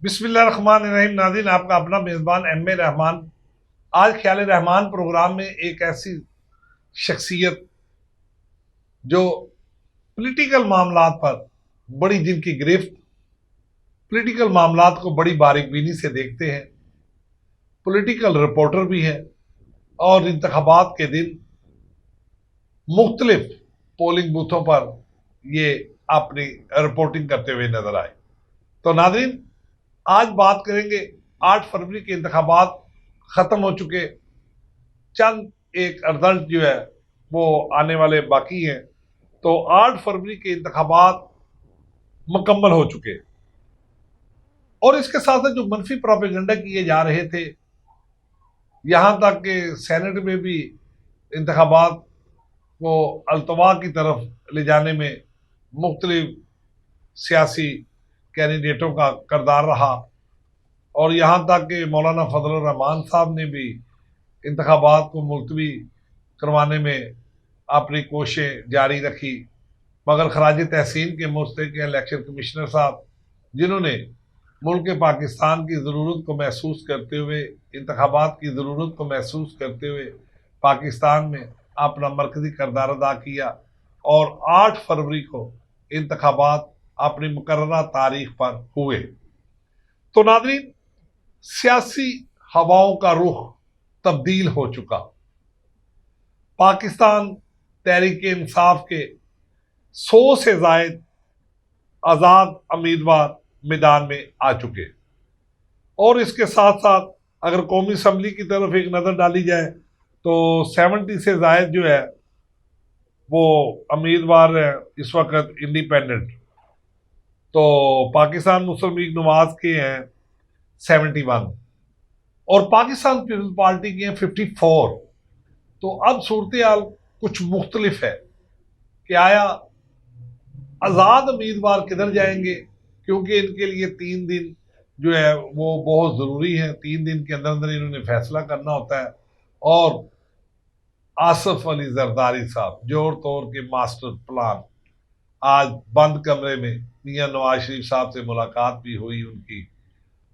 बिस्मिल्लाहिर्रहमानिर्रहीम। नाज़रीन, आपका अपना मेज़बान एम ए रहमान आज ख्याल रहमान प्रोग्राम में एक ऐसी शख्सियत जो पॉलिटिकल मामलात पर बड़ी जिनकी गिरफ्त, पॉलिटिकल मामलात को बड़ी बारीकबीनी से देखते हैं, पॉलिटिकल रिपोर्टर भी है और इंतखाबात के दिन मुख्तलिफ पोलिंग बूथों पर ये अपनी रिपोर्टिंग करते हुए नजर आए। तो नाज़रीन, आज बात करेंगे 8 फरवरी के इंतखाबात खत्म हो चुके, चंद एक रिजल्ट जो है वो आने वाले बाकी हैं। तो 8 फरवरी के इंतखाबात मुकम्मल हो चुके और इसके साथ साथ जो मनफी प्रोपेगेंडा किए जा रहे थे, यहां तक कि सेनेट में भी इंतखाबात को अल्तवा की तरफ ले जाने में मुख्तलिफ सियासी कैंडिडेटों का किरदार रहा और यहाँ तक कि मौलाना फजल रहमान साहब ने भी इंतखाबात को मुलतवी करवाने में अपनी कोशिशें जारी रखी, मगर खराज तहसीन के मुस्तक इलेक्शन कमिश्नर साहब, जिन्होंने मुल्क पाकिस्तान की ज़रूरत को महसूस करते हुए, इंतखाबात की ज़रूरत को महसूस करते हुए पाकिस्तान में अपना मरकज़ी किरदार अदा किया और 8 फरवरी को इंतखाबात अपनी मुकर्ररा तारीख पर हुए। तो नाज़रीन, सियासी हवाओं का रुख तब्दील हो चुका। पाकिस्तान तहरीक इंसाफ के 100 से जायद आज़ाद उम्मीदवार मैदान में आ चुके और इसके साथ साथ अगर कौमी असम्बली की तरफ एक नज़र डाली जाए तो 70 से जायद जो है वो उम्मीदवार है इस वक्त इंडिपेंडेंट। तो पाकिस्तान मुस्लिम लीग नवाज के हैं 71 और पाकिस्तान पीपल्स पार्टी के हैं 54। तो अब सूरत हाल कुछ मुख्तलिफ है कि आया आज़ाद उम्मीदवार किधर जाएंगे, क्योंकि इनके लिए 3 दिन जो है वो बहुत ज़रूरी है। 3 दिन के अंदर अंदर इन्होंने फैसला करना होता है और आसफ अली जरदारी साहब जोर तोड़ के मास्टर प्लान, आज बंद कमरे में मियां नवाज शरीफ साहब से मुलाकात भी हुई उनकी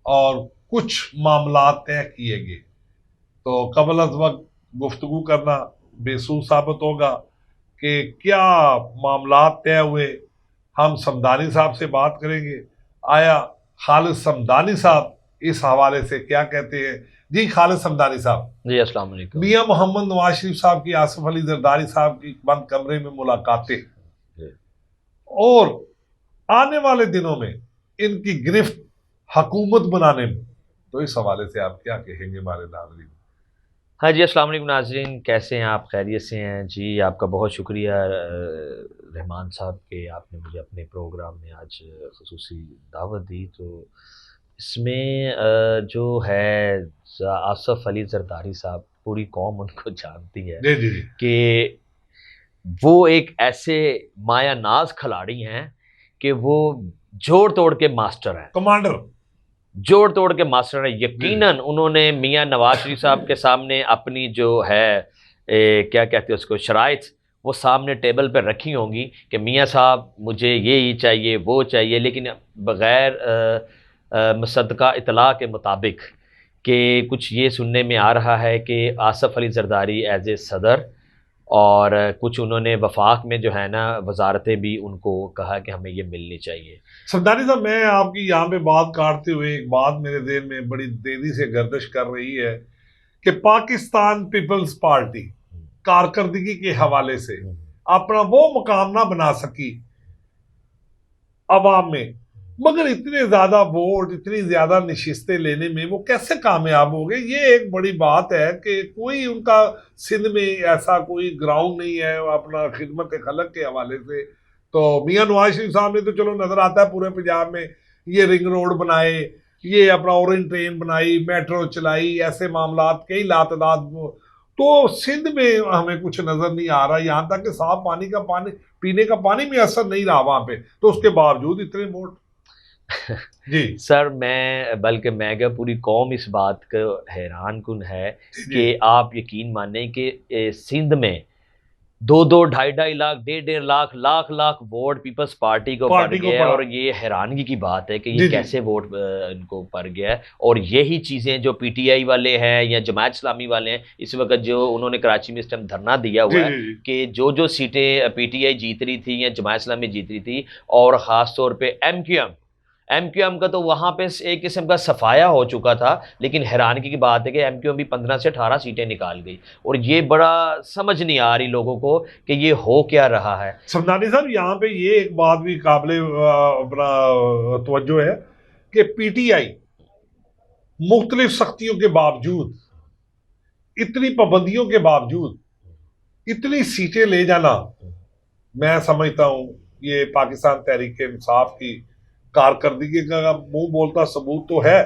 और कुछ मामला तय किए गए। तो कबल अज वक्त गुफ्तगू करना बेसूर साबित होगा कि क्या मामला तय हुए। हम समदानी साहब से बात करेंगे, आया खालिद समदानी साहब इस हवाले से क्या कहते हैं। जी खालिद समदानी साहब। जी अस्सलाम वालेकुम। मियां मोहम्मद नवाज शरीफ साहब की आसिफ अली जरदारी साहब की बंद कमरे में मुलाकातें और आने वाले दिनों में इनकी गिरफ्त हुकूमत बनाने में, तो इस हवाले से आप क्या कहेंगे हमारे नाज़रीन? हाँ जी, अस्सलाम वालेकुम नाज़रीन, कैसे हैं आप? खैरियत से हैं? जी आपका बहुत शुक्रिया रहमान साहब के आपने मुझे अपने प्रोग्राम में आज ख़ुसूसी दावत दी। तो इसमें जो है आसफ़ अली ज़रदारी साहब, पूरी कौम उनको जानती है जी जी जी। कि वो एक ऐसे माया नाज खिलाड़ी हैं कि वो जोड़ तोड़ के मास्टर हैं, कमांडर जोड़ तोड़ के मास्टर हैं। यकीनन उन्होंने मियां नवाज शरीफ साहब के सामने अपनी जो है क्या कहते हैं उसको, शराइत, वो सामने टेबल पर रखी होंगी कि मियां साहब मुझे ये ही चाहिए वो चाहिए, लेकिन बग़ैर मुसद्दक़ा इतला के मुताबिक कि कुछ ये सुनने में आ रहा है कि आसफ़ अली ज़रदारी एज़ ए सदर और कुछ उन्होंने वफाक में जो है ना वजारतें भी उनको कहा कि हमें ये मिलनी चाहिए। सरदारी साहब, मैं आपकी यहाँ पे बात काटते हुए एक बात मेरे दिल में बड़ी तेजी से गर्दिश कर रही है कि पाकिस्तान पीपल्स पार्टी कारकर्दगी के हवाले से अपना वो मुकाम ना बना सकी अवाम में, मगर इतने ज्यादा वोट, इतनी ज्यादा नशिस्तें लेने में वो कैसे कामयाब हो गए। ये एक बड़ी बात है कि कोई उनका सिंध में ऐसा कोई ग्राउंड नहीं है अपना खिदमत खलक के हवाले से। तो मियां नवाज शरीफ साहब ने तो चलो नजर आता है पूरे पंजाब में ये रिंग रोड बनाए, ये अपना ऑरेंज ट्रेन बनाई, मेट्रो चलाई, ऐसे मामला कई लातदाद। तो सिंध में हमें कुछ नजर नहीं आ रहा, यहाँ तक कि साफ पानी का पानी, पीने का पानी में असर नहीं रहा वहां पे, तो उसके बावजूद इतने वोट। जी सर, बल्कि मैं क्या, पूरी कौम इस बात को हैरान कुन है जी कि आप यकीन माने कि सिंध में 2-2, 2.5-2.5 lakh, 1.5-1.5 lakh, lakh lakh vote Peoples Party को पड़ गया है। और ये हैरानगी की बात है कि ये कैसे वोट इनको पड़ गया है। और यही चीज़ें जो पीटीआई वाले हैं या जमात इस्लामी वाले हैं, इस वक्त जो उन्होंने कराची में इस टाइम धरना दिया हुआ है कि जो सीटें पीटीआई जीत रही थी या जमात इस्लामी जीत रही थी, और ख़ास तौर पर एमक्यूएम का तो वहाँ पे एक किस्म का सफाया हो चुका था। लेकिन हैरानगी की बात है कि एमक्यूएम भी 15 से 18 सीटें निकाल गई। और ये बड़ा समझ नहीं आ रही लोगों को कि ये हो क्या रहा है। समदानी साहब, यहाँ पे ये एक बात भी काबिले अपना तवज्जो है कि पीटीआई मुख्तलिफ सख्तियों के बावजूद, इतनी पाबंदियों के बावजूद इतनी सीटें ले जाना, मैं समझता हूं ये पाकिस्तान तहरीक इंसाफ की कारकर्दगी का मुंह बोलता सबूत तो है,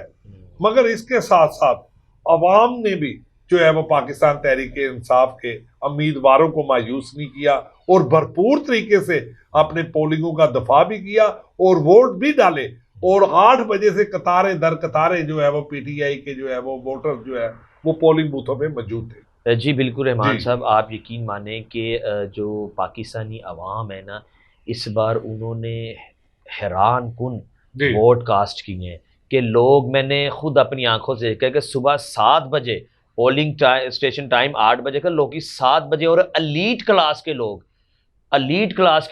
मगर इसके साथ साथ अवाम ने भी जो है वो पाकिस्तान तहरीक इंसाफ के उम्मीदवारों को मायूस नहीं किया और भरपूर तरीके से अपने पोलिंगों का दफा भी किया और वोट भी डाले। और 8 बजे से कतारे दर कतारे जो है वो पीटीआई के जो है वो वोटर जो है वो पोलिंग बूथों में मौजूद थे। जी बिल्कुल रहमान साहब, आप यकीन माने कि जो पाकिस्तानी अवाम है ना, इस बार उन्होंने हैरान कुन वोट कास्ट किए हैं कि लोग, मैंने खुद अपनी आंखों से देखा कि सुबह 7 बजे पोलिंग स्टेशन टाइम 8 बजे का, लोग 7 बजे, और अलीट क्लास के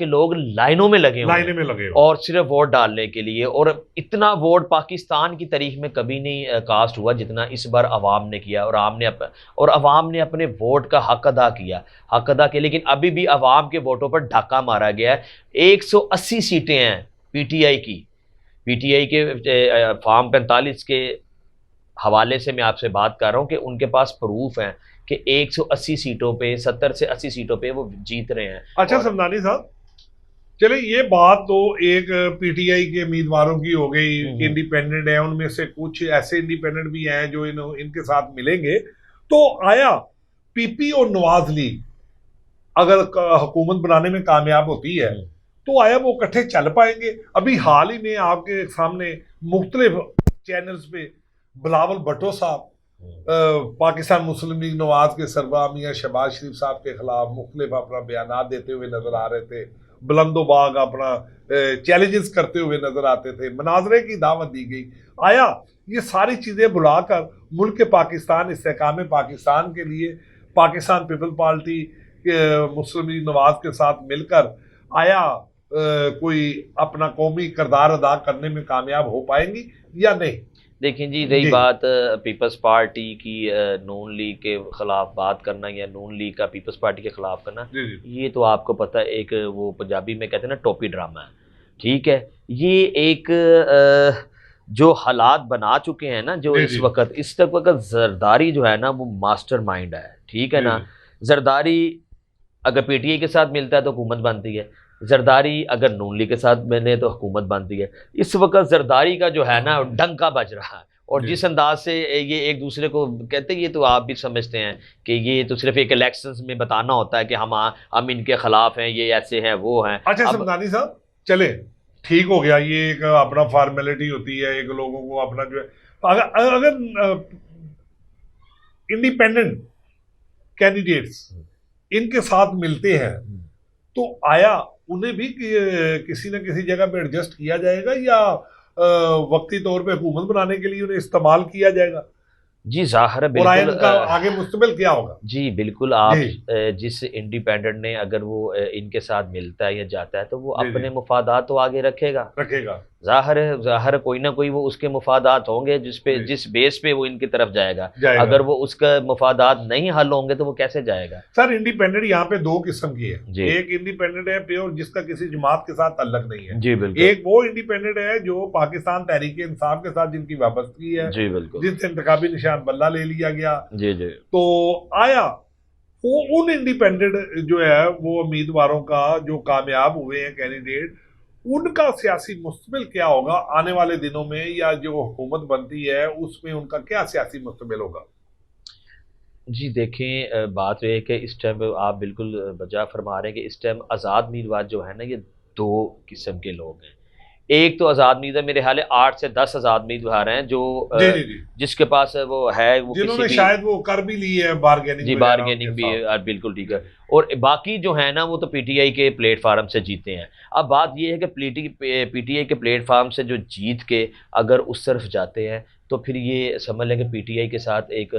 लोग लाइनों में लगे हुए और सिर्फ वोट डालने के लिए। और इतना वोट पाकिस्तान की तारीख में कभी नहीं कास्ट हुआ जितना इस बार अवाम ने किया। और अवाम ने अपने वोट का हक अदा किया। लेकिन अभी भी अवाम के वोटों पर डाका मारा गया है। 180 सीटें हैं पीटीआई के फॉर्म 45 के हवाले से मैं आपसे बात कर रहा हूं कि उनके पास प्रूफ है कि 180 सीटों पे, 70 से 80 सीटों पे वो जीत रहे हैं। अच्छा समदानी साहब, चले ये बात तो एक पीटीआई के उम्मीदवारों की हो गई, इंडिपेंडेंट है, उनमें से कुछ ऐसे इंडिपेंडेंट भी हैं जो इनके साथ मिलेंगे। तो आया पीपी और नवाज लीग अगर हुकूमत बनाने में कामयाब होती है तो आया वो इकट्ठे चल पाएंगे? अभी हाल ही में आपके सामने मुख्तलिफ चैनल्स पे बिलावल भुट्टो साहब पाकिस्तान मुस्लिम लीग नवाज के सरबराह मियां शहबाज शरीफ साहब के खिलाफ मुख्तलिफ अपना बयान देते हुए नजर आ रहे थे, बुलंदोबाग अपना चैलेंजेस करते हुए नजर आते थे, मनाजरे की दावत दी गई। आया ये सारी चीजें बुलाकर मुल्क पाकिस्तान, इस्तेहकाम पाकिस्तान के लिए पाकिस्तान पीपल पार्टी मुस्लिम लीग नवाज के साथ मिलकर आया कोई अपना कौमी किरदार अदा करने में कामयाब हो पाएंगी या नहीं? देखिए जी, रही बात पीपल्स पार्टी की नून लीग के खिलाफ बात करना या नून लीग का पीपल्स पार्टी के खिलाफ करना, ये तो आपको पता है एक वो पंजाबी में कहते हैं ना टोपी ड्रामा है। ठीक है, ये एक जो हालात बना चुके हैं ना, जो इस वक्त जरदारी जो है ना वो मास्टरमाइंड है। ठीक है ना, जरदारी अगर पीटीआई के साथ मिलता है तो हुकूमत बनती है, जरदारी अगर नून लीग के साथ बने तो हुकूमत बनती है। इस वक्त जरदारी का जो है ना डंका बज रहा है। और जिस अंदाज से ये एक दूसरे को कहते हैं, ये तो आप भी समझते हैं कि ये तो सिर्फ एक इलेक्शंस में बताना होता है कि हम इनके खिलाफ हैं, ये ऐसे हैं, वो हैं। अच्छा समदानी साहब, चले ठीक हो गया, ये एक अपना फॉर्मेलिटी होती है, एक लोगों को अपना जो है, अगर इंडिपेंडेंट कैंडिडेट्स इनके साथ मिलते हैं तो आया उन्हें भी किसी न किसी जगह पे एडजस्ट किया जाएगा या वक्ती तौर पे हुकूमत बनाने के लिए उन्हें इस्तेमाल किया जाएगा? जी ज़ाहिर है, बिल्कुल। का आगे मुस्तकबिल क्या होगा? जी बिल्कुल, आप जिस इंडिपेंडेंट ने अगर वो इनके साथ मिलता है या जाता है तो वो अपने मुफादात तो आगे रखेगा। ज़ाहिर कोई ना कोई वो उसके मुफादात होंगे जिस बेस पे वो इनकी तरफ जाएगा। अगर वो उसका मुफादात नहीं हल होंगे तो वो कैसे जाएगा? सर इंडिपेंडेंट यहाँ पे 2 किस्म की है। एक इंडिपेंडेंट है प्योर, जिसका किसी जमात के साथ ताल्लुक नहीं है। जी बिल्कुल। एक वो इंडिपेंडेंट है जो पाकिस्तान तहरीक इंसाफ के साथ जिनकी वाबस्तगी है। जी बिल्कुल। जिनसे इंतखाबी निशान बल्ला ले लिया गया। जी। तो आया वो उन इंडिपेंडेंट जो है वो उम्मीदवारों का जो कामयाब हुए हैं कैंडिडेट, उनका सियासी मुस्तकबिल क्या होगा आने वाले दिनों में, या जो हुकूमत बनती है उसमें उनका क्या सियासी मुस्तकबिल होगा? जी देखें, बात यह है कि इस टाइम आप बिल्कुल बजा फरमा रहे हैं कि इस टाइम आज़ाद उम्मीदवार जो है ना, ये 2 किस्म के लोग हैं। एक तो आज़ाद उम्मीदवार मेरे ख्याल है 8 से 10 आज़ाद उम्मीदवार हैं जो जी जी जी, जिसके पास वो है, वो जिन्होंने किसी भी शायद वो कर भी ली है बारगेनिंग जी वगैरह बारगेनिंग उनके भी साथ। है, बिल्कुल ठीक है। और बाकी जो है ना वो तो पीटीआई के प्लेटफार्म से जीते हैं। अब बात ये है कि पीटीआई के प्लेटफार्म से जो जीत के अगर उस तरफ जाते हैं तो फिर ये समझ लें कि पीटीआई के साथ एक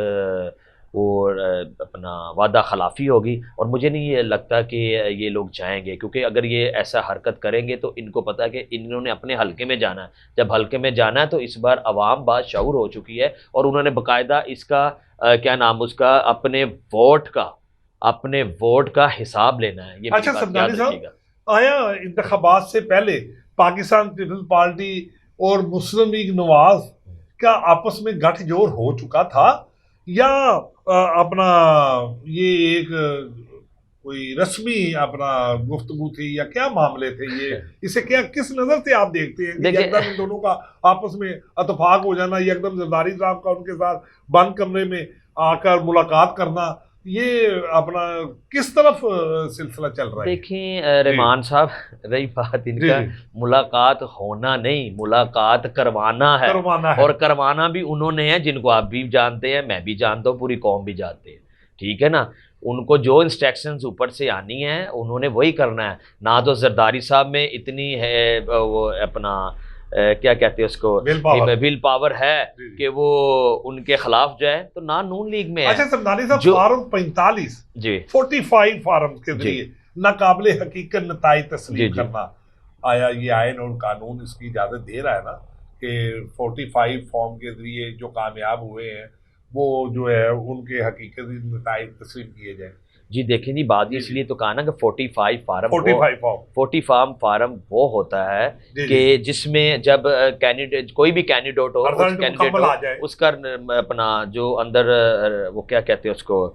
अपना वादा खिलाफी होगी, और मुझे नहीं ये लगता कि ये लोग जाएंगे, क्योंकि अगर ये ऐसा हरकत करेंगे तो इनको पता है कि इन्होंने अपने हलके में जाना है। जब हलके में जाना है तो इस बार अवाम बाशऊर हो चुकी है, और उन्होंने बाकायदा इसका क्या नाम उसका अपने वोट का हिसाब लेना है। ये मेरी अच्छा बात याद समदानी साहब, रखिएगा। आया इंतखाबात से पहले पाकिस्तान पीपल्स पार्टी और मुस्लिम लीग नवाज का आपस में गठजोड़ हो चुका था, या अपना ये एक कोई रस्मी अपना गुफ्तगू थी, या क्या मामले थे ये, इसे क्या किस नजर से आप देखते हैं कि देखिए, एकदम इन दोनों का आपस में अतफाक हो जाना, एकदम जरदारी साहब का उनके साथ बंद कमरे में आकर मुलाकात करना, ये अपना किस तरफ सिलसिला चल रहा है? देखें जी रहमान साहब, रही बात जी इनका जी, मुलाकात होना नहीं, मुलाकात करवाना है। करवाना है। और करवाना भी उन्होंने है जिनको आप भी जानते हैं, मैं भी जानता हूँ, पूरी कौम भी जानते हैं, ठीक है ना। उनको जो इंस्ट्रक्शंस ऊपर से आनी है उन्होंने वही करना है। ना तो जरदारी साहब में इतनी है वो अपना क्या कहते हैं उसको, विल पावर है जी जी। कि वो उनके खिलाफ जाए, तो ना नून लीग में अच्छा है समदानी साहब, जो। फार्म 45 जी 45 फार्म के जी जरिए नाकाबिले हकीकत नताइज जी तस्लीम जी करना, आया ये आयन और कानून इसकी इजाजत दे रहा है ना कि 45 फॉर्म के जरिए जो कामयाब हुए हैं वो जो है उनके हकीकती नताइज तस्लीम किए जाए? जी, देखें जी, बात जी जी, इसलिए तो कहा ना कि 45 फार्म वो 45 फॉर्म। 40 फार्म वो होता है जी जी, कि जिसमें जब कैंडिडेट, कोई भी कैंडिडेट हो, उस रिजल्ट कैंडिडेट मुकम्मल हो, आ जाए। उसका अपना जो अंदर वो क्या कहते हैं उसको,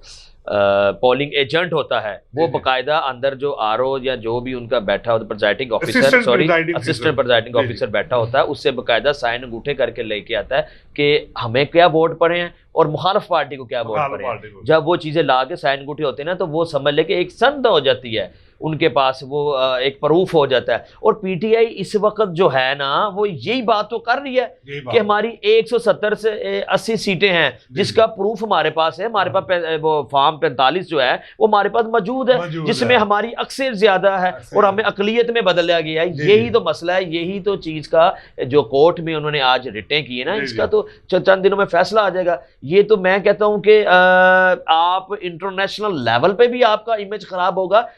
पोलिंग एजेंट होता है, जी वो जी, बकायदा अंदर जो आरओ या जो भी उनका बैठा होता है, presiding officer, assistant sorry presiding assistant officer. Presiding जी जी, ऑफिसर बैठा होता है, उससे बकायदा साइन अंगूठे करके लेके आता है कि हमें क्या वोट पड़े हैं और मुखालिफ पार्टी को क्या वोट मुखालिफ पड़े हैं। पार्टी को। जब वो चीजें ला के साइन अंगूठे होते हैं ना, तो वो समझ ले कि एक संद हो जाती है उनके पास, वो एक प्रूफ हो जाता है। और पीटीआई इस वक्त जो है ना वो यही बात तो कर रही है यही कि बात। हमारी 170 से 80 सीटें हैं, जिसका प्रूफ हमारे पास है। हमारे पास वो फार्म 45 जो है वो हमारे पास मौजूद है, मौजूद जिसमें है। हमारी अक्सर ज्यादा है अक्सर और हमें अकलियत में बदला गया है। जी यही जी, तो मसला है, यही तो चीज का जो कोर्ट में उन्होंने आज रिटें की है ना, जी इसका जी, तो चंद दिनों में फैसला आ जाएगा। ये तो मैं कहता हूं कि आप इंटरनेशनल लेवल पे भी आपका इमेज खराब होगा,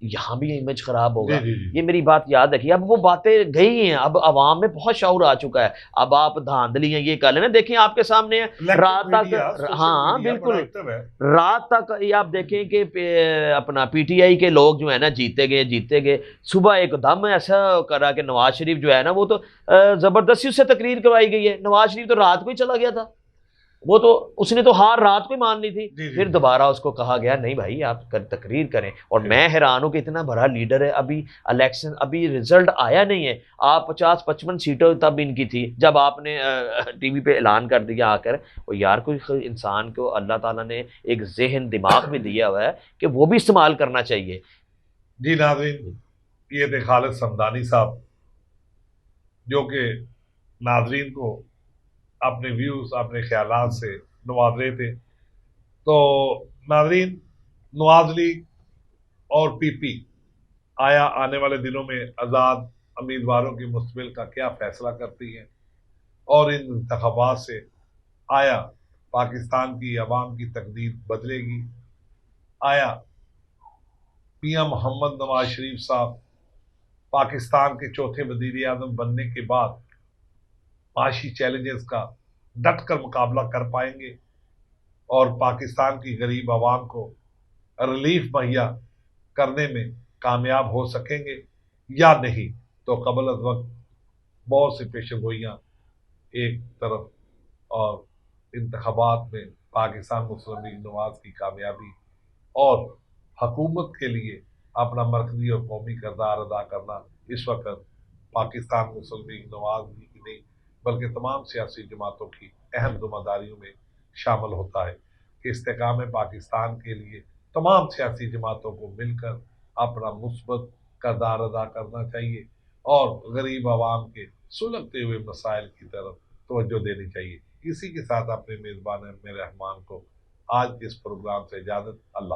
यहां भी इमेज खराब जी होगा। जी जी, ये मेरी बात याद रखिए। अब वो बातें गई हैं, अब आवाम में बहुत शऊर आ चुका है। अब आप धांधली हैं ये कर लेना, देखिए आपके सामने है रात तक, हाँ बिल्कुल, रात तक ये आप देखें कि अपना पीटीआई के लोग जो है ना जीते गए। सुबह एकदम ऐसा करा कि नवाज शरीफ जो है ना वो तो जबरदस्ती उससे तकरीर करवाई गई है। नवाज शरीफ तो रात को ही चला गया था, वो तो उसने तो हार रात को ही मान ली थी। जी जी, फिर दोबारा उसको कहा गया नहीं भाई आप तकरीर करें। और जी। मैं हैरान हूं कि इतना बड़ा लीडर है, अभी इलेक्शन, अभी रिजल्ट आया नहीं है। आप 50-55 सीटें तब इनकी थी जब आपने टीवी पे ऐलान कर दिया आकर। और यार कोई इंसान को अल्लाह ताला ने एक जहन दिमाग भी दिया हुआ है कि वो भी इस्तेमाल करना चाहिए। जी नाज़रीन, ये थे खालिद समदानी साहब, जो कि नाजरीन को अपने व्यूज अपने ख्यालात से नवाज रहे थे। तो नाजरीन, नवाज लीग और पीपी आया आने वाले दिनों में आज़ाद उम्मीदवारों की मुस्तबिल का क्या फैसला करती है, और इन इंतखाबात से आया पाकिस्तान की अवाम की तकदीर बदलेगी, आया मियां मोहम्मद नवाज शरीफ साहब पाकिस्तान के चौथे वजीर आजम बनने के बाद माशी चैलेंजेस का डट कर मुकाबला कर पाएंगे और पाकिस्तान की गरीब आवाम को रिलीफ मुहैया करने में कामयाब हो सकेंगे या नहीं। तो कबल अज वक्त बहुत सी पेशगोइयाँ एक तरफ, और इंतखाबात में पाकिस्तान मुस्लिम लीग नवाज की कामयाबी और हकूमत के लिए अपना मरकजी और कौमी किरदार अदा करना इस वक्त पाकिस्तान मुस्लिम लीग नवाज की नहीं बल्कि तमाम सियासी जमातों की अहम जिम्मेदारियों में शामिल होता है कि इस्तेकाम पाकिस्तान के लिए तमाम सियासी जमातों को मिलकर अपना मुस्बत किरदार अदा करना चाहिए और गरीब आवाम के सुलगते हुए मसाइल की तरफ तवज्जो देनी चाहिए। इसी के साथ अपने मेज़बान मेरे रहमान को आज इस प्रोग्राम से इजाज़त। अल्लाह।